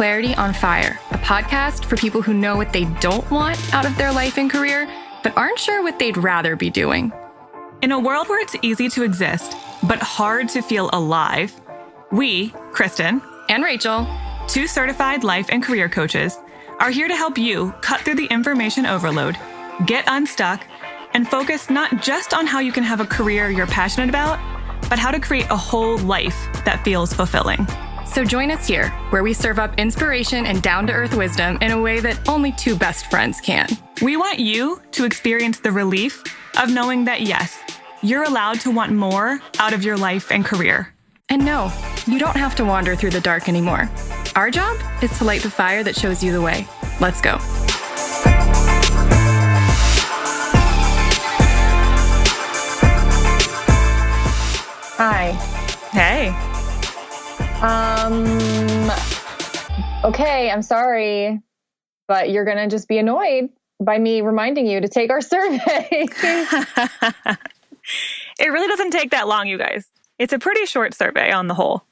Clarity on Fire, a podcast for people who know what they don't want out of their life and career, but aren't sure what they'd rather be doing. In a world where it's easy to exist, but hard to feel alive, we, Kristen and Rachel, two certified life and career coaches, are here to help you cut through the information overload, get unstuck, and focus not just on how you can have a career you're passionate about, but how to create a whole life that feels fulfilling. So join us here, where we serve up inspiration and down-to-earth wisdom in a way that only two best friends can. We want you to experience the relief of knowing that, yes, you're allowed to want more out of your life and career. And no, you don't have to wander through the dark anymore. Our job is to light the fire that shows you the way. Let's go. Hi. Hey. Okay, I'm sorry, but you're going to just be annoyed by me reminding you to take our survey. It really doesn't take that long, you guys. It's a pretty short survey on the whole.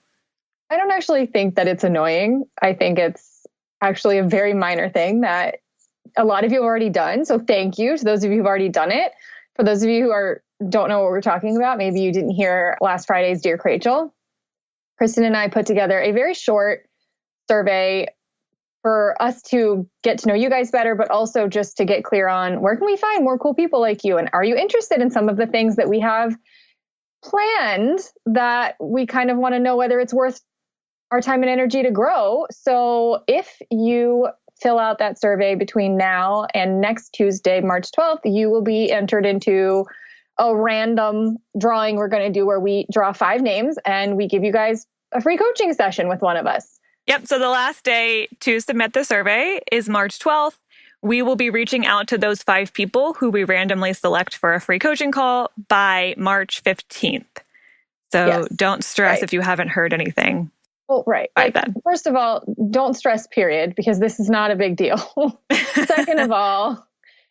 I don't actually think that it's annoying. I think it's actually a very minor thing that a lot of you have already done. So thank you to those of you who've already done it. For those of you who don't know what we're talking about, maybe you didn't hear last Friday's Dear Rachel. Kristen and I put together a very short survey for us to get to know you guys better, but also just to get clear on where can we find more cool people like you? And are you interested in some of the things that we have planned that we kind of want to know whether it's worth our time and energy to grow? So if you fill out that survey between now and next Tuesday, March 12th, you will be entered into a random drawing we're going to do where we draw 5 names and we give you guys a free coaching session with one of us. Yep. So the last day to submit the survey is March 12th. We will be reaching out to those 5 people who we randomly select for a free coaching call by March 15th. So Yes, don't stress right. if you haven't heard anything. Well, right. By then. First of all, don't stress, period, because this is not a big deal. Second of all,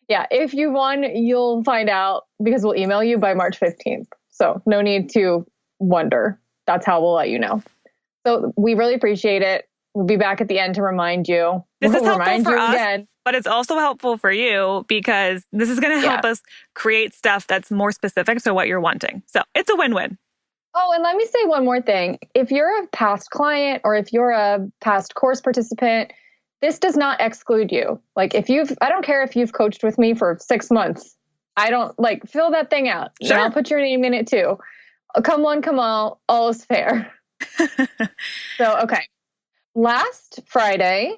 yeah, if you won, you'll find out because we'll email you by March 15th. So no need to wonder. That's how we'll let you know. So we really appreciate it. We'll be back at the end to remind you. This is We'll helpful remind for you us, again. but it's also helpful for you because this is going to help us create stuff that's more specific to what you're wanting. So it's a win-win. Oh, and let me say one more thing. If you're a past client or if you're a past course participant, this does not exclude you. Like I don't care if you've coached with me for 6 months. I don't fill that thing out. Sure. I'll put your name in it too. Come one, come all is fair. So, okay. Last Friday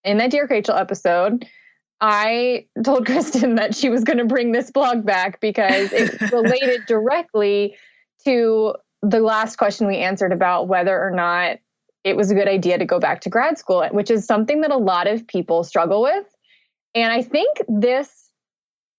in that Dear Rachel episode, I told Kristen that she was going to bring this blog back because it related directly to the last question we answered about whether or not it was a good idea to go back to grad school, which is something that a lot of people struggle with. And I think this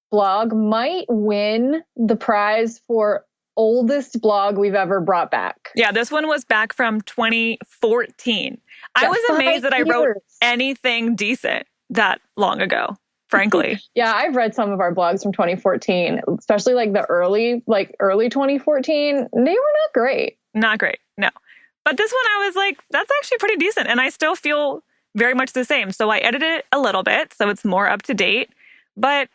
blog might win the prize for oldest blog we've ever brought back. Yeah, this one was back from 2014. I was amazed that I wrote anything decent that long ago, frankly. Yeah, I've read some of our blogs from 2014, especially the early 2014. They were not great. Not great, no. But this one I was like, that's actually pretty decent. And I still feel very much the same. So I edited it a little bit so it's more up to date. But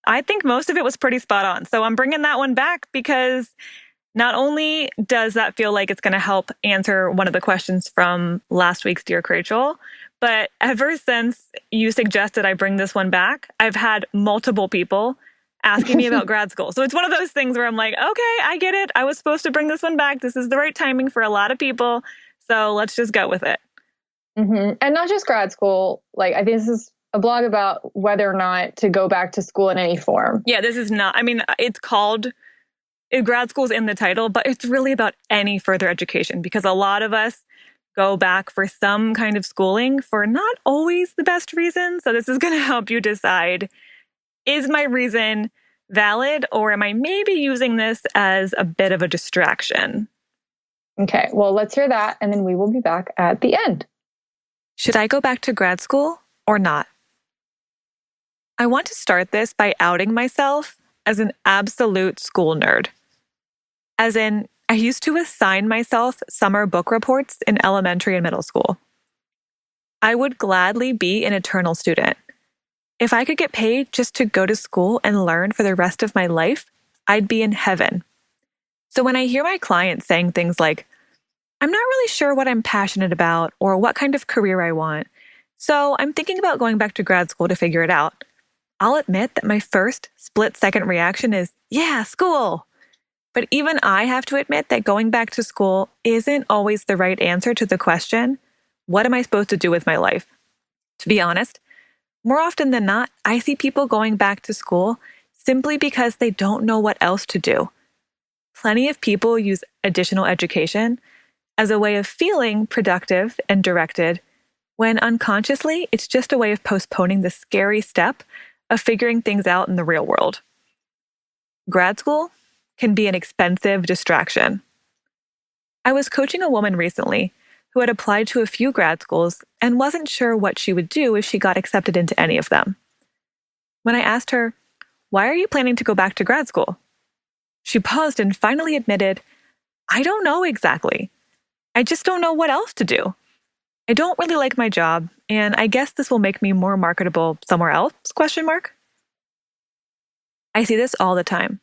I think most of it was pretty spot on. So I'm bringing that one back because not only does that feel like it's going to help answer one of the questions from last week's Dear Rachel, but ever since you suggested I bring this one back, I've had multiple people asking me about grad school. So it's one of those things where I'm like, okay, I get it. I was supposed to bring this one back. This is the right timing for a lot of people. So let's just go with it. Mm-hmm. And not just grad school. I think this is a blog about whether or not to go back to school in any form. Yeah, this is not, it's called grad school's in the title, but it's really about any further education because a lot of us go back for some kind of schooling for not always the best reason. So this is going to help you decide, is my reason valid or am I maybe using this as a bit of a distraction? Okay, well, let's hear that and then we will be back at the end. Should I go back to grad school or not? I want to start this by outing myself as an absolute school nerd. As in, I used to assign myself summer book reports in elementary and middle school. I would gladly be an eternal student. If I could get paid just to go to school and learn for the rest of my life, I'd be in heaven. So when I hear my clients saying things like, I'm not really sure what I'm passionate about or what kind of career I want, so I'm thinking about going back to grad school to figure it out, I'll admit that my first split-second reaction is, yeah, school. But even I have to admit that going back to school isn't always the right answer to the question, what am I supposed to do with my life? To be honest, more often than not, I see people going back to school simply because they don't know what else to do. Plenty of people use additional education as a way of feeling productive and directed, when unconsciously, it's just a way of postponing the scary step of figuring things out in the real world. Grad school can be an expensive distraction. I was coaching a woman recently who had applied to a few grad schools and wasn't sure what she would do if she got accepted into any of them. When I asked her, "Why are you planning to go back to grad school?" she paused and finally admitted, "I don't know exactly. I just don't know what else to do. I don't really like my job, and I guess this will make me more marketable somewhere else?" I see this all the time.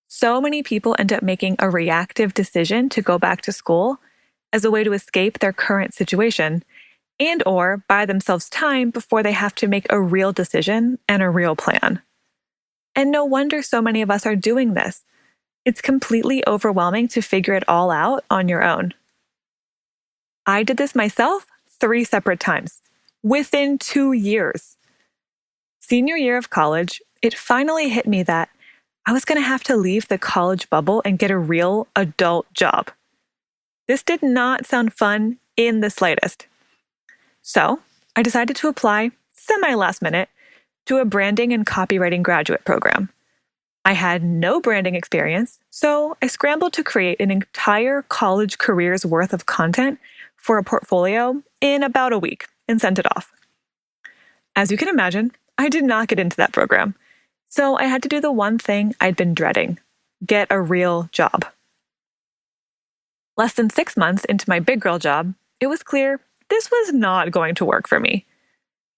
So many people end up making a reactive decision to go back to school as a way to escape their current situation and or buy themselves time before they have to make a real decision and a real plan. And no wonder so many of us are doing this. It's completely overwhelming to figure it all out on your own. I did this myself 3 separate times, within 2 years. Senior year of college, it finally hit me that I was going to have to leave the college bubble and get a real adult job. This did not sound fun in the slightest. So I decided to apply semi-last minute to a branding and copywriting graduate program. I had no branding experience, so I scrambled to create an entire college career's worth of content for a portfolio in about a week and sent it off. As you can imagine, I did not get into that program, so I had to do the one thing I'd been dreading: get a real job. Less than 6 months into my big girl job, it was clear this was not going to work for me.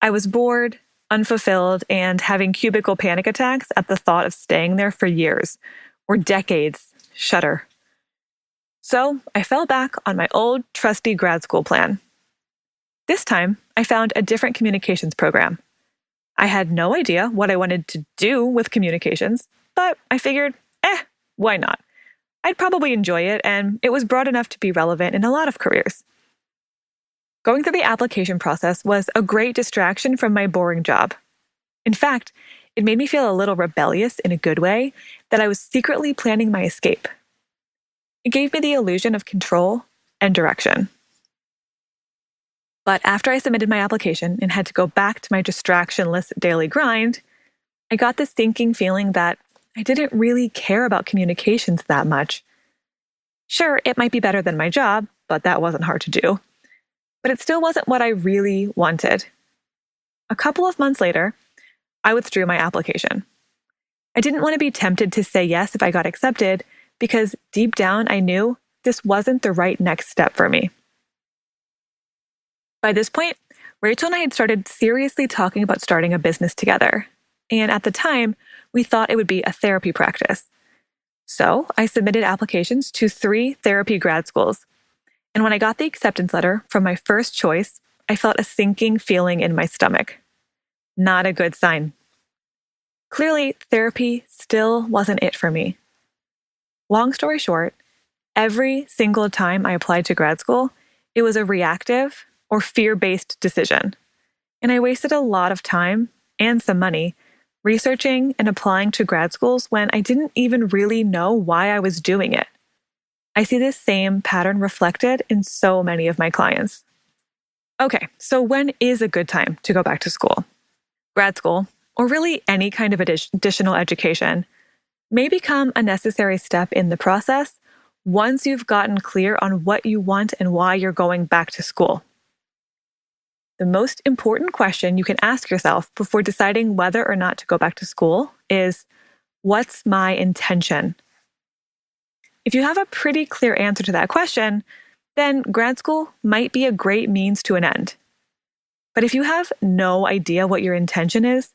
I was bored, unfulfilled, and having cubicle panic attacks at the thought of staying there for years or decades. Shudder. So I fell back on my old trusty grad school plan. This time, I found a different communications program. I had no idea what I wanted to do with communications, but I figured, why not? I'd probably enjoy it, and it was broad enough to be relevant in a lot of careers. Going through the application process was a great distraction from my boring job. In fact, it made me feel a little rebellious in a good way that I was secretly planning my escape. It gave me the illusion of control and direction. But after I submitted my application and had to go back to my distractionless daily grind, I got this sinking feeling that I didn't really care about communications that much. Sure, it might be better than my job, but that wasn't hard to do. But it still wasn't what I really wanted. A couple of months later, I withdrew my application. I didn't want to be tempted to say yes if I got accepted because deep down I knew this wasn't the right next step for me. By this point, Rachel and I had started seriously talking about starting a business together. And at the time, we thought it would be a therapy practice. So I submitted applications to 3 therapy grad schools. And when I got the acceptance letter from my first choice, I felt a sinking feeling in my stomach. Not a good sign. Clearly, therapy still wasn't it for me. Long story short, every single time I applied to grad school, it was a reactive or fear-based decision. And I wasted a lot of time and some money researching and applying to grad schools when I didn't even really know why I was doing it. I see this same pattern reflected in so many of my clients. Okay, so when is a good time to go back to school? Grad school, or really any kind of additional education, may become a necessary step in the process once you've gotten clear on what you want and why you're going back to school. The most important question you can ask yourself before deciding whether or not to go back to school is, what's my intention? If you have a pretty clear answer to that question, then grad school might be a great means to an end. But if you have no idea what your intention is,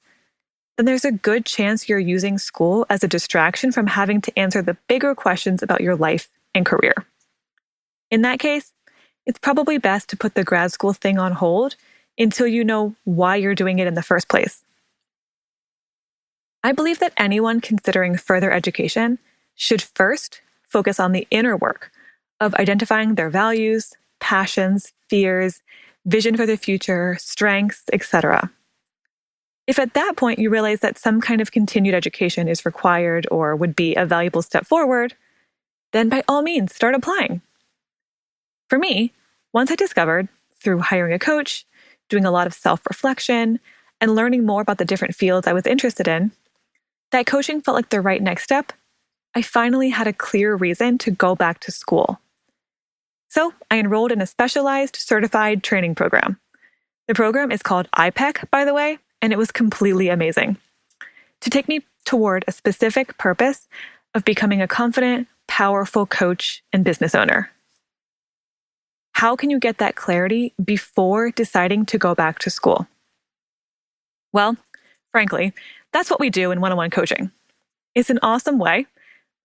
then there's a good chance you're using school as a distraction from having to answer the bigger questions about your life and career. In that case, it's probably best to put the grad school thing on hold until you know why you're doing it in the first place. I believe that anyone considering further education should first focus on the inner work of identifying their values, passions, fears, vision for the future, strengths, etc. If at that point you realize that some kind of continued education is required or would be a valuable step forward, then by all means start applying. For me, once I discovered, through hiring a coach, doing a lot of self-reflection, and learning more about the different fields I was interested in, that coaching felt like the right next step, I finally had a clear reason to go back to school. So I enrolled in a specialized certified training program. The program is called IPEC, by the way, and it was completely amazing. To take me toward a specific purpose of becoming a confident, powerful coach and business owner. How can you get that clarity before deciding to go back to school? Well, frankly, that's what we do in one-on-one coaching. It's an awesome way,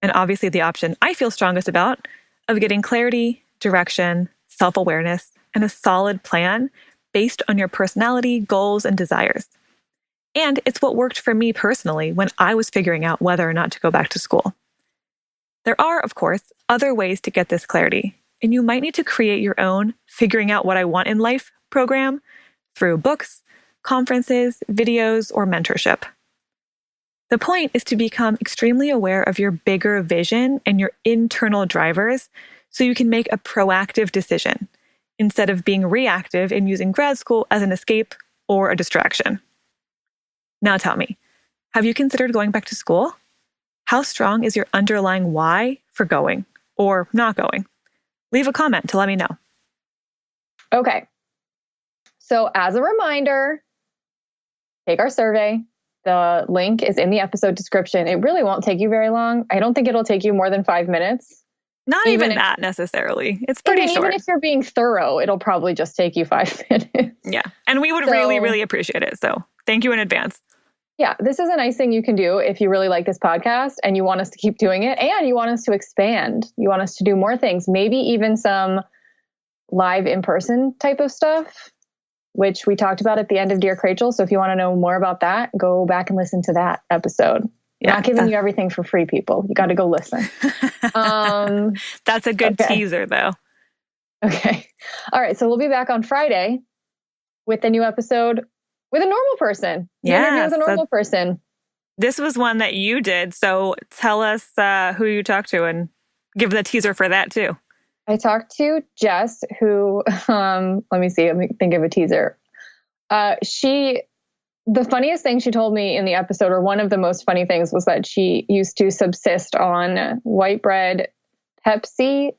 and obviously the option I feel strongest about, of getting clarity, direction, self-awareness, and a solid plan based on your personality, goals, and desires. And it's what worked for me personally when I was figuring out whether or not to go back to school. There are, of course, other ways to get this clarity, and you might need to create your own Figuring Out What I Want in Life program through books, conferences, videos, or mentorship. The point is to become extremely aware of your bigger vision and your internal drivers so you can make a proactive decision instead of being reactive and using grad school as an escape or a distraction. Now tell me, have you considered going back to school? How strong is your underlying why for going or not going? Leave a comment to let me know. Okay. So as a reminder, take our survey. The link is in the episode description. It really won't take you very long. I don't think it'll take you more than 5 minutes. Not even that necessarily. It's pretty short. Even if you're being thorough, it'll probably just take you 5 minutes. Yeah. And we would really, really appreciate it. So thank you in advance. Yeah, this is a nice thing you can do if you really like this podcast and you want us to keep doing it and you want us to expand. You want us to do more things, maybe even some live in-person type of stuff, which we talked about at the end of Dear Rachel. So if you want to know more about that, go back and listen to that episode. Yeah, not giving you everything for free, people. You got to go listen. That's a good teaser, though. Okay. All right. So we'll be back on Friday with a new episode with a normal person. Yeah. With a normal person. This was one that you did. So tell us who you talked to and give the teaser for that, too. I talked to Jess, who, let me think of a teaser. The funniest thing she told me in the episode, or one of the most funny things, was that she used to subsist on white bread, Pepsi,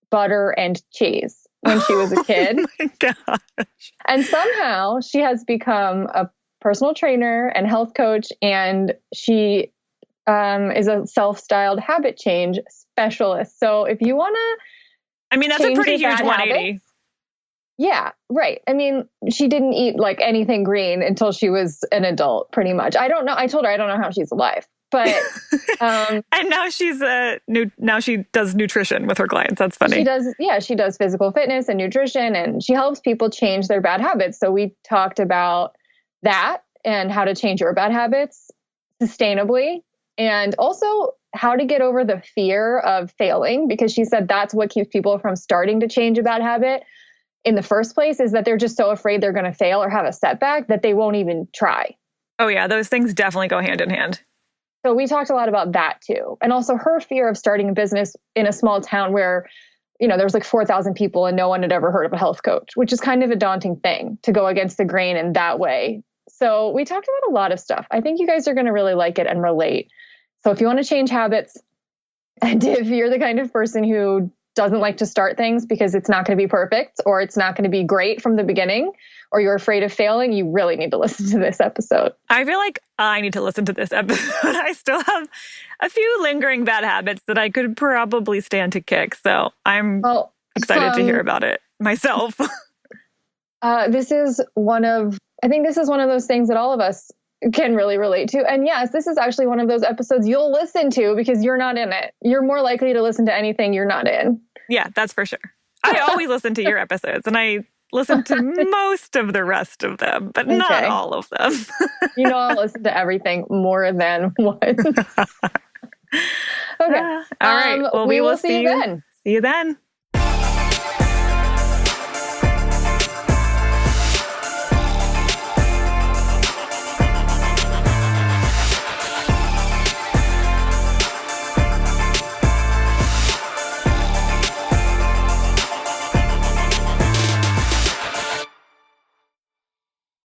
butter, and cheese when she was a kid. Oh my gosh. And somehow she has become a personal trainer and health coach, and she is a self-styled habit change specialist. So if you want to, that's a pretty huge 180. Yeah, right. She didn't eat like anything green until she was an adult, pretty much. I don't know. I told her I don't know how she's alive, but and now she's now she does nutrition with her clients. That's funny. She does physical fitness and nutrition, and she helps people change their bad habits. So we talked about that and how to change your bad habits sustainably, and also how to get over the fear of failing, because she said that's what keeps people from starting to change a bad habit in the first place, is that they're just so afraid they're going to fail or have a setback that they won't even try. Oh yeah, those things definitely go hand in hand. So we talked a lot about that too. And also her fear of starting a business in a small town where, there's like 4,000 people and no one had ever heard of a health coach, which is kind of a daunting thing to go against the grain in that way. So we talked about a lot of stuff. I think you guys are going to really like it and relate. So if you want to change habits, and if you're the kind of person who doesn't like to start things because it's not going to be perfect or it's not going to be great from the beginning, or you're afraid of failing, you really need to listen to this episode. I feel like I need to listen to this episode. I still have a few lingering bad habits that I could probably stand to kick. So I'm excited to hear about it myself. This is I think this is one of those things that all of us can really relate to. And yes, this is actually one of those episodes you'll listen to because you're not in it. You're more likely to listen to anything you're not in. Yeah, that's for sure. I always listen to your episodes, and I listen to most of the rest of them, but not all of them. I'll listen to everything more than once. Okay. All right. Well, we will see you then. See you then.